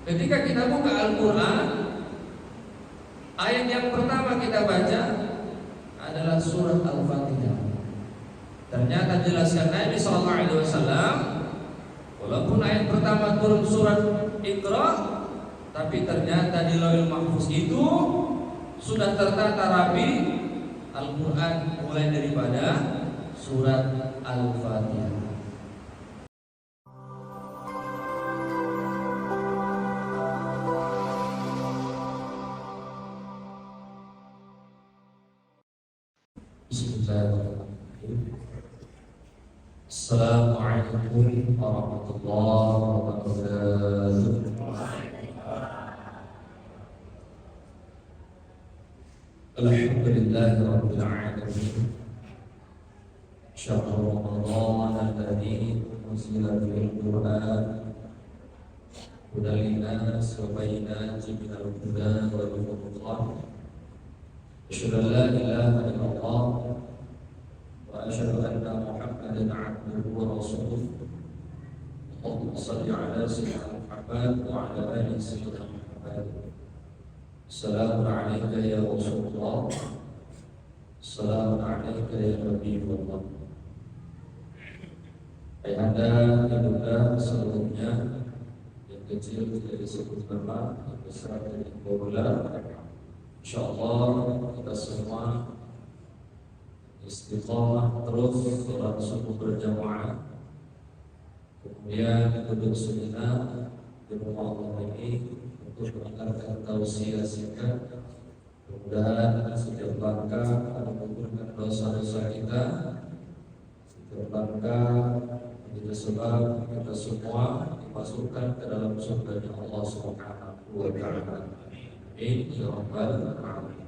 Ketika kita buka Al-Quran, ayat yang pertama kita baca adalah surat Al-Fatihah. Ternyata jelaskan Nabi SAW, walaupun ayat pertama turun surat Iqra, tapi ternyata di Lauhul Mahfuz itu sudah tertata rapi Al-Quran mulai daripada surat Al-Fatihah. Bismillahirrahmanirrahim. Assalamualaikum warahmatullahi wabarakatuh. Alhamdulillahi rabbil alamin. Syahrul Ramadan alladzi unzila fihi al-Qur'an hudan lin-nas wa bayyinatin minal huda wal furqan. Asyhadu an la ilaha illallah wa asyhadu anna Muhammadan 'abduhu wa rasuluh. Allahumma shalli 'ala sayyidina Muhammad wa 'ala ali sayyidina Muhammad. Assalamu alayka ya Rasulullah. Assalamu alayka ya Habibullah. Ayahanda, ibunda sebelumnya, yang kecil tidak disebut nama, yang besar tidak dibawa. InsyaAllah kita semua istiqamah terus sholat subuh berjamaah, kemudian duduk sejenak di rumah Allah ini untuk mendengarkan tausiah singkat. Mudah-mudahan setiap langkah mengumpulkan dosa-dosa kita, setiap langkah menjadi sebab kita semua dimasukkan ke dalam surga Allah Subhanahu wa Ta'ala. Amin ya rabbal alamin.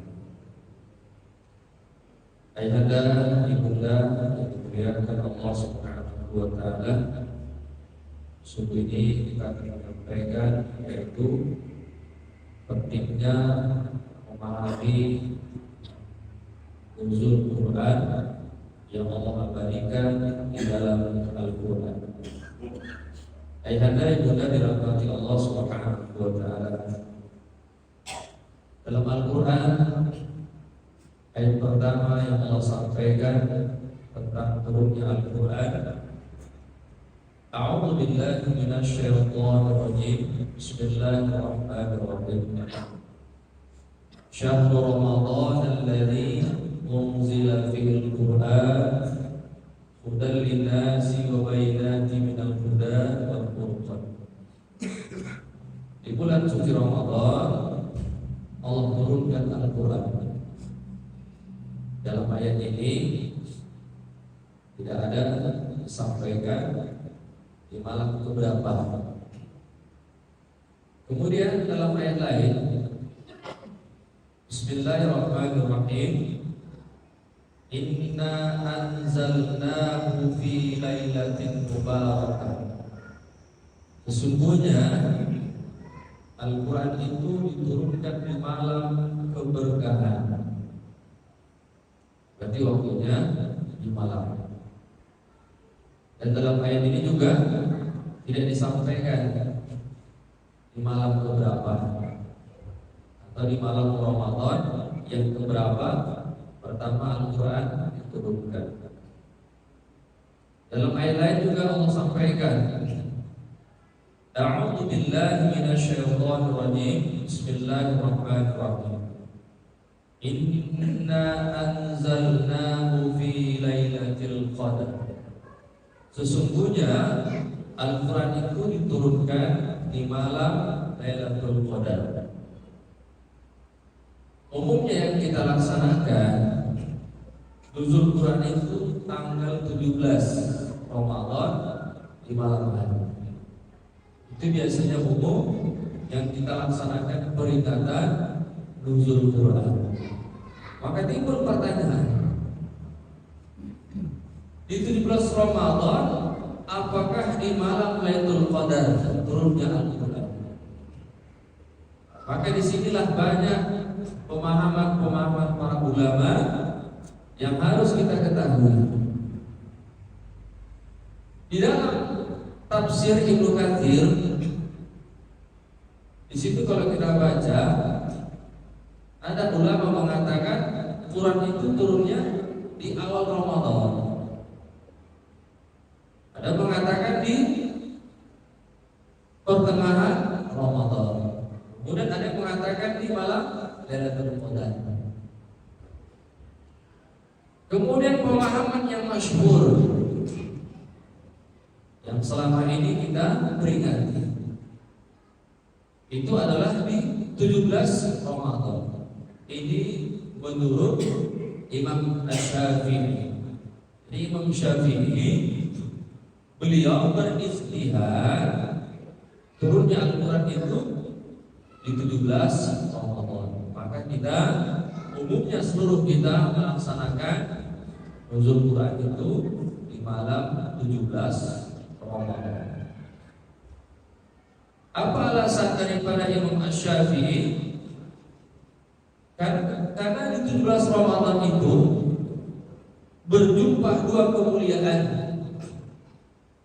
Ayahanda, ibunda yang dimuliakan Allah Subhanahu wa Ta'ala, subuh ini kita akan menyampaikan yaitu pentingnya memahami nuzul Quran yang Allah abadikan di dalam Al-Quran. Ayahanda, ibunda dirahmati Allah Subhanahu wa Ta'ala, dalam Al-Quran ayat pertama yang Allah sampaikan tentang turunnya Al-Quran, A'udzu billahi minasy syaithanir rajim. Bismillahirrahmanirrahim. Syahrul Ramadan alladzi unzila fihi al-Qur'an hudan lin-nasi wa bayyinatin minal huda wal furqan. Di bulan suci Ramadan Allah turunkan Al-Quran. Dalam ayat ini tidak ada disampaikan di malam keberapa. Kemudian dalam ayat lain, Bismillahirrahmanirrahim, Inna anzalnahu fi lailatin mubarakah. Sesungguhnya Al-Quran itu diturunkan di malam keberkahan. Berarti waktunya di malam. Dan dalam ayat ini juga tidak disampaikan di malam keberapa atau di malam Ramadan yang keberapa pertama Al-Quran diturunkan. Dalam ayat lain juga Allah sampaikan, A'udzu billahi minasy syaithanir rajim. Bismillahirrahmanirrahim. Inna anzalnahu fi lailatul qadar. Sesungguhnya Al-Quran itu diturunkan di malam Lailatul Qadar. Umumnya yang kita laksanakan nuzul Quran itu tanggal 17 Ramadan di malam hari. Itu biasanya umum yang kita laksanakan peringatan nuzul Quran. Maka timbul pertanyaan, di 17 Ramadan apakah di malam Lailatul Qadar turunnya Al-Quran? Maka disinilah banyak pemahaman-pemahaman para ulama yang harus kita ketahui. Di dalam tafsir Ibnu Katsir Di situ kalau kita baca, ada ulama mengatakan Quran itu turunnya di awal Ramadan. Ada mengatakan di pertengahan Ramadan. Kemudian ada yang mengatakan di malam Lailatul Qadar. Kemudian pemahaman yang masyhur yang selama ini kita peringati itu adalah di 17 Ramadan. Ini menurut Imam Asy-Syafi'i. Jadi Imam Syafi'i beliau beristihad turunnya Al-Quran itu di 17 Ramadan. Maka kita umumnya seluruh kita melaksanakan nuzul Quran itu di malam 17 Ramadan. Apa alasan daripada Imam Asy-Syafi'i? Karena di 17 Ramadan itu berjumpa dua kemuliaan.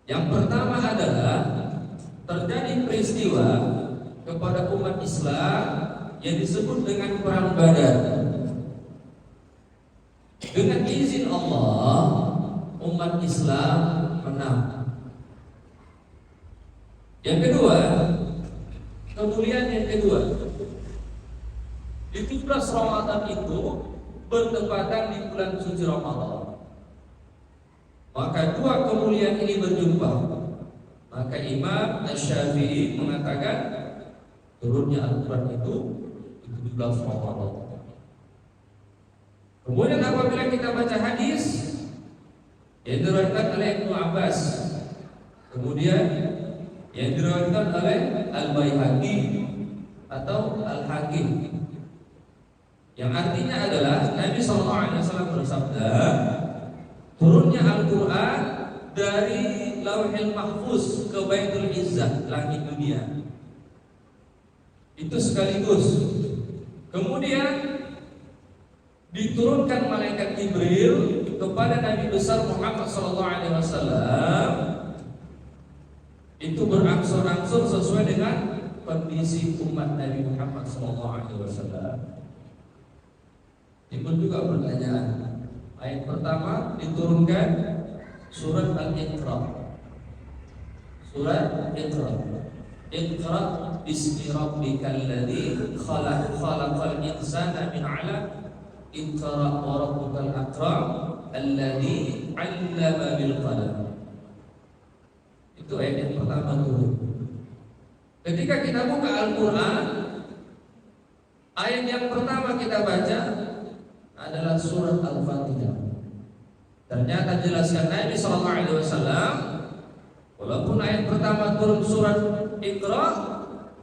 Yang pertama adalah terjadi peristiwa kepada umat Islam yang disebut dengan Perang Badar. Dengan izin Allah, umat Islam menang. Yang kedua, kemuliaan yang kedua, di 17 Ramadan itu bertepatan di bulan suci Ramadan. Maka dua kemuliaan ini berjumpa. Maka Imam Asy-Syafi'i mengatakan turunnya Al-Quran itu di 17 Ramadan. Kemudian apabila kita baca hadis yang diriwayatkan oleh Ibnu Abbas, kemudian yang diriwayatkan oleh Al-Baihaqi atau Al-Hakim, yang artinya adalah Nabi SAW bersabda, turunnya Al-Quran dari Lauhil Mahfuz ke Baitul Izzah, langit dunia. Itu sekaligus. Kemudian diturunkan malaikat Jibril kepada Nabi besar Muhammad SAW. Itu berangsur-angsur sesuai dengan kondisi umat Nabi Muhammad SAW. Timbul juga pertanyaan. Ayat pertama diturunkan surat Al-Iqra. Surat Iqra. Iqra bismi rabbikal ladzi khalaq, khalaqal insana min 'alaq. Iqra wa rabbukal akram alladzi 'allama bil qalam. Itu ayat yang pertama turun. Ketika kita buka Al-Qur'an, ayat yang pertama kita baca adalah surat Al-Fatihah. Ternyata jelaskan Nabi SAW, walaupun ayat pertama turun surat Iqra,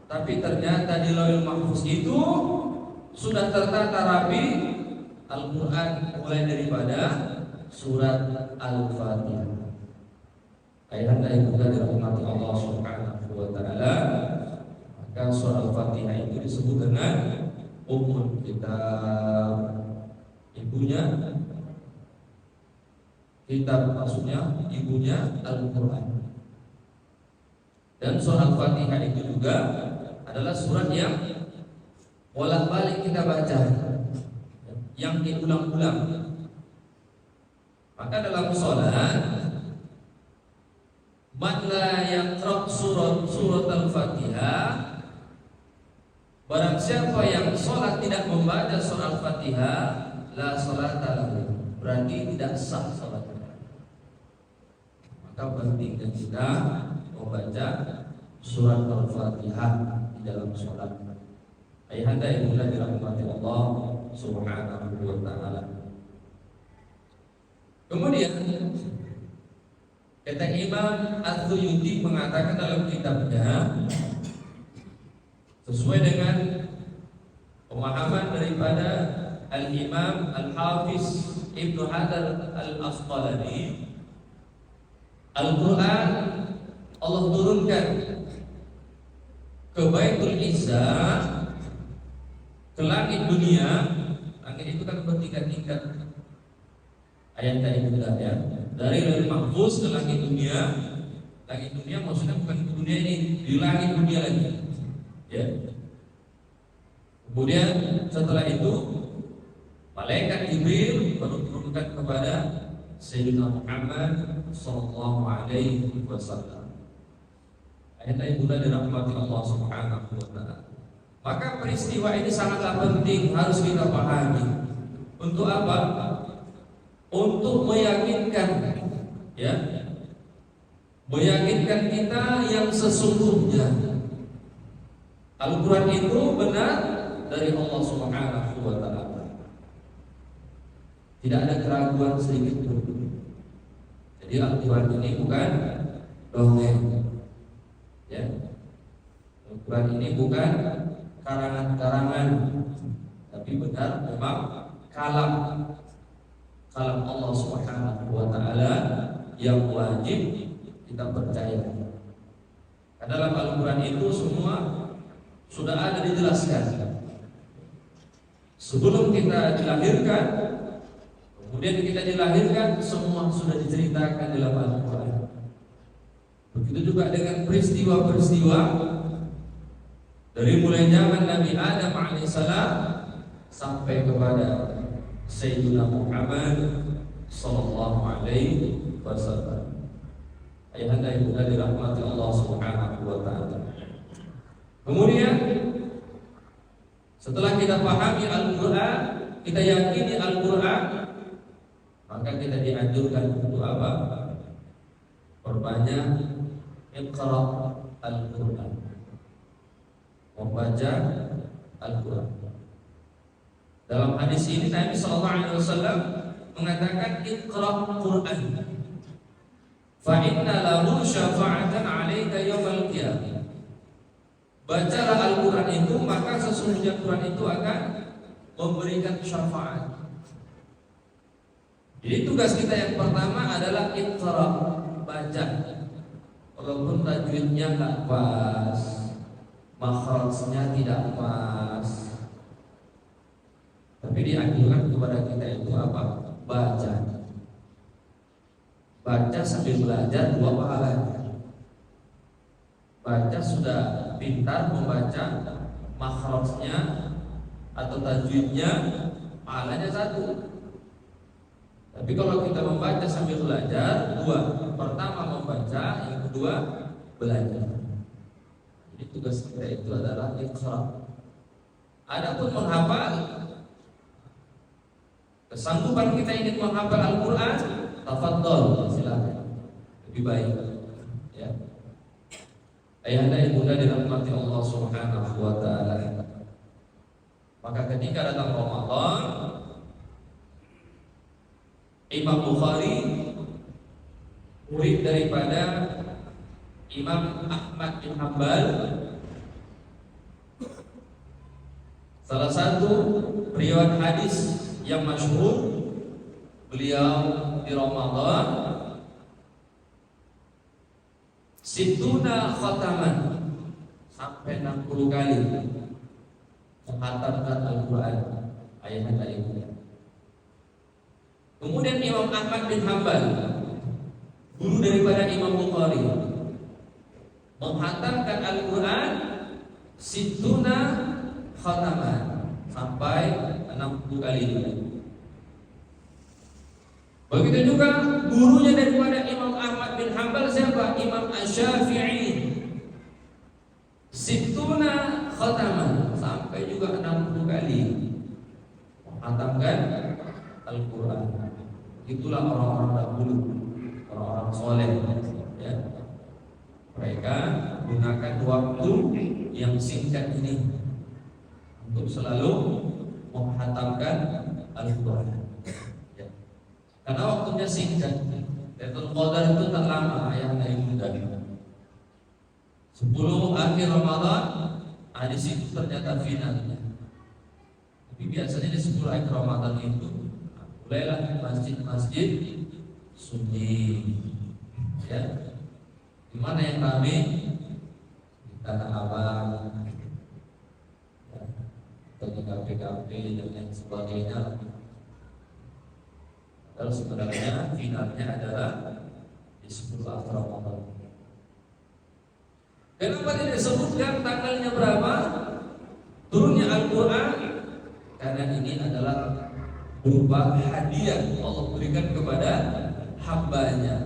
tapi ternyata di Lauhul Mahfuz itu sudah tertata rapi Al-Quran mulai daripada surat Al-Fatihah. Ayat yang juga dirahmati Allah Subhanahu wa Ta'ala, maka surat Al-Fatihah itu disebut dengan Ummul Kitab, ibunya kitab, maksudnya ibunya Al-Quran. Dan surah Al-Fatihah itu juga adalah surat yang bolak-balik kita baca, yang diulang-ulang. Maka dalam sholat, man la yaqra surat Al-Fatihah, barang siapa yang sholat tidak membaca surah Al-Fatihah, la sholata lahu, berarti tidak sah sholatnya. Maka penting kita membaca surat Al-Fatihah di dalam sholat. Ayahanda yang mulia dirahmati Allah Subhanahu wa Ta'ala. Kemudian kata Imam At-Tuyuti mengatakan dalam kitabnya, sesuai dengan pemahaman daripada Al-Imam Al-Hafiz Ibnu Hajar Al-Asqalani, Al-Quran Allah turunkan ke Baitul Izzah, ke langit dunia. Langit itu kan bertingkat-tingkat. Ayat tadi sudah ya, dari Lauhul Mahfuz ke langit dunia. Langit dunia maksudnya bukan dunia ini, di langit dunia lagi. Ya. Kemudian setelah itu malaikat Jibril menurunkan kepada Sayyidina Muhammad sallallahu alaihi wasallam. Ayat-ayat Ibunda dirahmati Allah Subhanahu wa taala. Maka peristiwa ini sangatlah penting, harus kita pahami. Untuk apa? Untuk meyakinkan, ya, meyakinkan kita yang sesungguhnya Al-Quran itu benar dari Allah Subhanahu wa taala. Tidak ada keraguan sedikit pun. Jadi Al-Quran ini bukan dongeng, ya. Al-Quran ini bukan karangan-karangan, tapi benar memang kalam Allah Subhanahu wa taala yang wajib kita percaya. Karena dalam Al-Quran itu semua sudah ada dijelaskan. Sebelum kita dilahirkan, kemudian kita dilahirkan, semua sudah diceritakan dalam Al-Quran. Begitu juga dengan peristiwa-peristiwa dari mulai zaman Nabi Adam alaihissalam sampai kepada Sayyidina Muhammad sallallahu alaihi wasallam. Ayahanda ibunda dirahmati Allah Subhanahu wa taala. Kemudian setelah kita pahami Al-Quran, kita yakini Al-Quran, maka kita dianjurkan untuk apa? Perbanyak Iqra Al-Quran, membaca Al-Quran. Dalam hadis ini Nabi sallallahu alaihi wasallam mengatakan Iqra Quran fa inna lahu syafa'atan 'alaika yaumil qiyamah. Bacalah Al-Quran itu, maka sesungguhnya Quran itu akan memberikan syafaat. Jadi tugas kita yang pertama adalah Iqra, baca. Walaupun tajwidnya nggak pas, makhrajnya tidak pas, tapi dianjurkan kepada kita itu apa? Baca. Baca sambil belajar dua pahala. Baca sudah pintar membaca, makhrajnya atau tajwidnya, pahalanya satu. Tapi kalau kita membaca sambil belajar, dua. Pertama membaca, yang kedua belajar. Jadi tugas kita itu adalah Iqra. Adapun menghafal, kesanggupan kita ingin menghafal Al-Quran, tafadhol, silakan. Lebih baik, ya. Ayahanda ibunda dirahmati Allah Subhanahu wa taala. Maka ketika datang Ramadan, Imam Bukhari, murid daripada Imam Ahmad bin Hanbal, salah satu riwayat hadis yang masyhur, beliau di Ramadan situna khataman, sampai 60 kali menghatamkan Al-Quran, ayat-ayat itu. Kemudian Imam Ahmad bin Hanbal, guru daripada Imam Bukhari, menghatamkan Al-Quran situna khataman, sampai 60 kali. Begitu juga gurunya daripada Imam Ahmad bin Hanbal, siapa? Imam Asy-Syafi'i, situna khataman, sampai juga 60 kali menghatamkan Al-Quran. Itulah orang-orang dahulu, orang-orang soleh, ya. Mereka gunakan waktu yang singkat ini untuk selalu menghatamkan Al-Quran, ya. Karena waktunya singkat. Lailatul Qadar itu tak lama, ayah ibunda. 10 akhir Ramadan, di situ ternyata finalnya. Tapi biasanya di 10 akhir Ramadan itu mulailah masjid-masjid sunyi, ya. Di mana yang ramai? Di Tanah Abang, ya, atau di kafe-kafe dan yang sebagainya. Lalu sebenarnya finalnya adalah di 10 akhir Ramadan. Kenapa tidak disebutkan tanggalnya berapa turunnya Al-Quran? Karena ini adalah berupa hadiah Allah berikan kepada hambanya.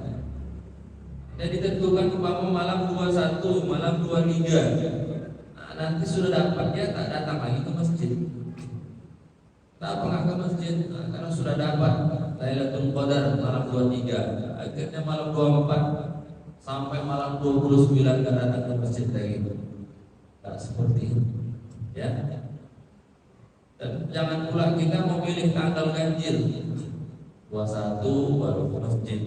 Dan ditentukan umpama malam 21, malam 23. Nah, nanti sudah dapatnya tak datang lagi ke masjid. Tak pernah ke masjid, karena sudah dapat Lailatul Qadar malam 23. Akhirnya malam 24 sampai malam 29 gak datang ke masjid lagi. Tak seperti itu, ya. Dan jangan pula kita memilih tanggal ganjil. 21 baru ke masjid,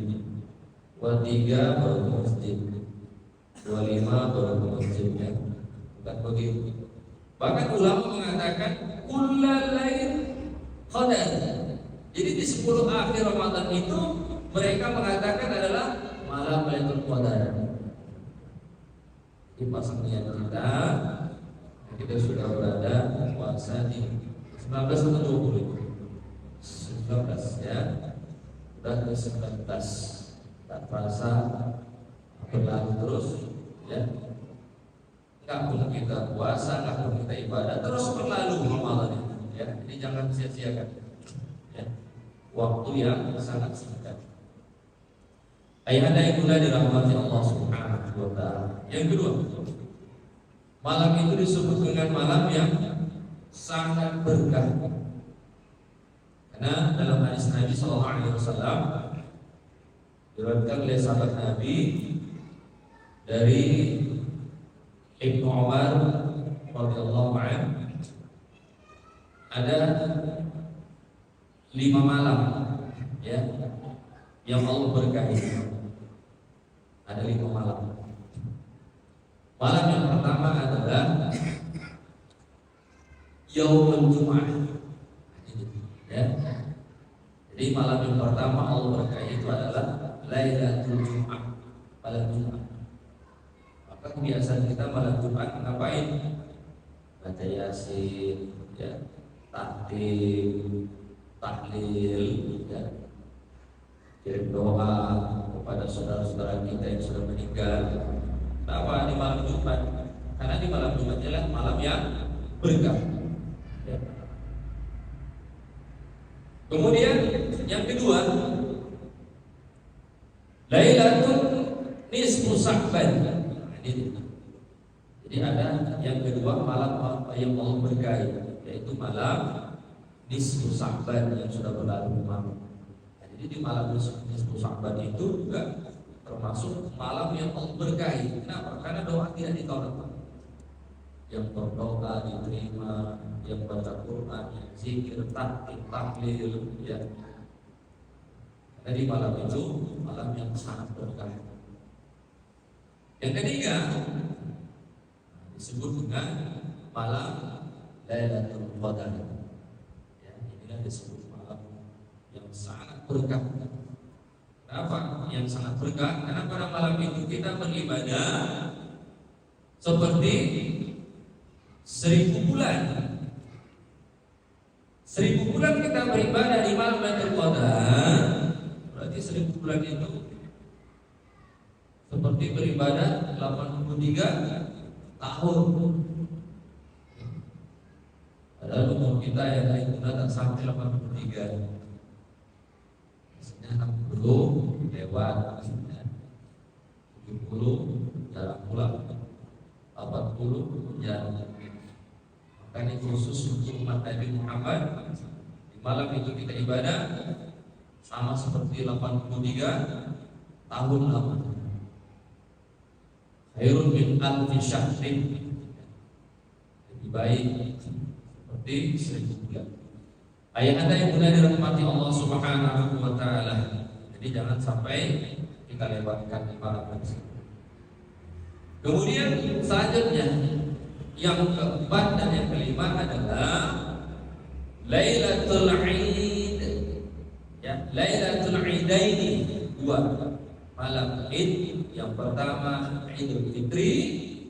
23 baru ke masjid, 25 baru ke masjid, ya. Bukan begitu. Bahkan ulama mengatakan kullal lail qadar. Jadi di 10 akhir Ramadan itu mereka mengatakan adalah malam Lailatul Qadar. Di pasang niat kita sudah berada puasa di 19 atau 20? 19, ya. Sudah ke 19. Tak terasa berlalu terus, ya. Enggak pun kita puasa, enggak pun kita ibadah, terus berlalu Ramadan itu, ya. Jadi jangan sia-siakan, ya. Waktu yang sangat singkat. Ayahanda ibunda dirahmati Allah Subhanahu wa ta'ala. Yang kedua, malam itu disebut dengan malam yang sangat berkah. Karena dalam hadis Nabi SAW diriwayatkan oleh sahabat Nabi dari Ibnu Umar radhiyallahu anhu, ada 5 malam, ya, yang Allah berkahi. Ada 5 malam. Malam yang pertama adalah Yaumul Jum'ah, ya. Jadi malam yang pertama Allah berkahi itu adalah Lailatul Jum'ah, malam Jumat. Maka kebiasaan kita malam Jumat ngapain? Baca Yasin, ya, takdim, tahlil, ya, kirim doa kepada saudara-saudara kita yang sudah meninggal. Kenapa di malam Jumat? Karena di malam Jumat adalah malam yang berkah, ya. Kemudian yang kedua, Lailatul Nisfu Sya'ban. Jadi ada yang kedua malam yang Allah berkahi, yaitu malam Nisfu Sya'ban yang sudah berlalu kemarin. Jadi di malam Nisfu Sya'ban itu juga termasuk malam yang Allah berkahi. Kenapa? Karena doa tidak ditolak. Yang berdoa diterima, yang baca Quran, yang zikir, tahlil, ya. Karena di malam itu malam yang sangat berkah. Yang ketiga disebut dengan malam Lailatul Qadar. Ya, inilah disebut malam yang sangat berkah. Kenapa yang sangat berkah? Karena pada malam itu kita beribadah seperti 1000 bulan. 1000 bulan kita beribadah di malam Lailatul Qadar. Berarti 1000 bulan itu seperti beribadah 83 tahun. Padahal umur kita yang lain tak sampai 83. Biasanya 60 lewat, 70 jarang pulang, 40 jarang. Makanya khusus untuk umat Nabi Muhammad di malam itu kita ibadah sama seperti 83 tahun lamanya. Khairun min alfi syahrin, lebih baik seperti 1000 bulan. Ayah anda yang mudah dirahmati Allah Subhanahu wa ta'ala. Jadi jangan sampai kita lewatkan di malam tersebut. Kemudian selanjutnya yang keempat dan yang kelima adalah Lailatul Id, ya, Lailatul Idaini, 2 malam Id. Yang pertama Idul Fitri,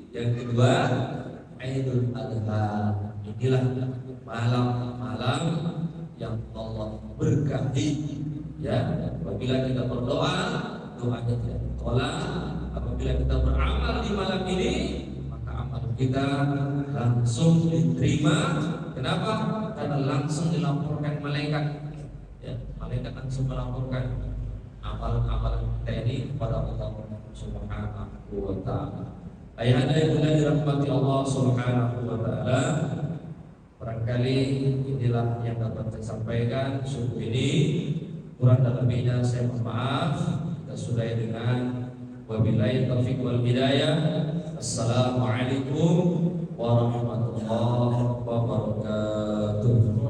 yang kedua Idul Adha. Inilah malam-malam yang Allah berkahi, ya. Apabila kita berdoa doanya tidak ditolak. Apabila kita beramal di malam ini, maka amal kita langsung diterima. Kenapa? Karena langsung dilaporkan malaikat. Ya, malaikat langsung melaporkan amalan-amalan kita ini kepada Allah Subhanahu wa taala. Ayahanda yang mulia dirahmati Allah Subhanahu wa taala, barangkali inilah yang dapat saya sampaikan subuh ini. Kurang dan lebihnya saya mohon maaf. Kita sudahi dengan wabillahi taufiq wal hidayah. Assalamualaikum warahmatullahi wabarakatuh.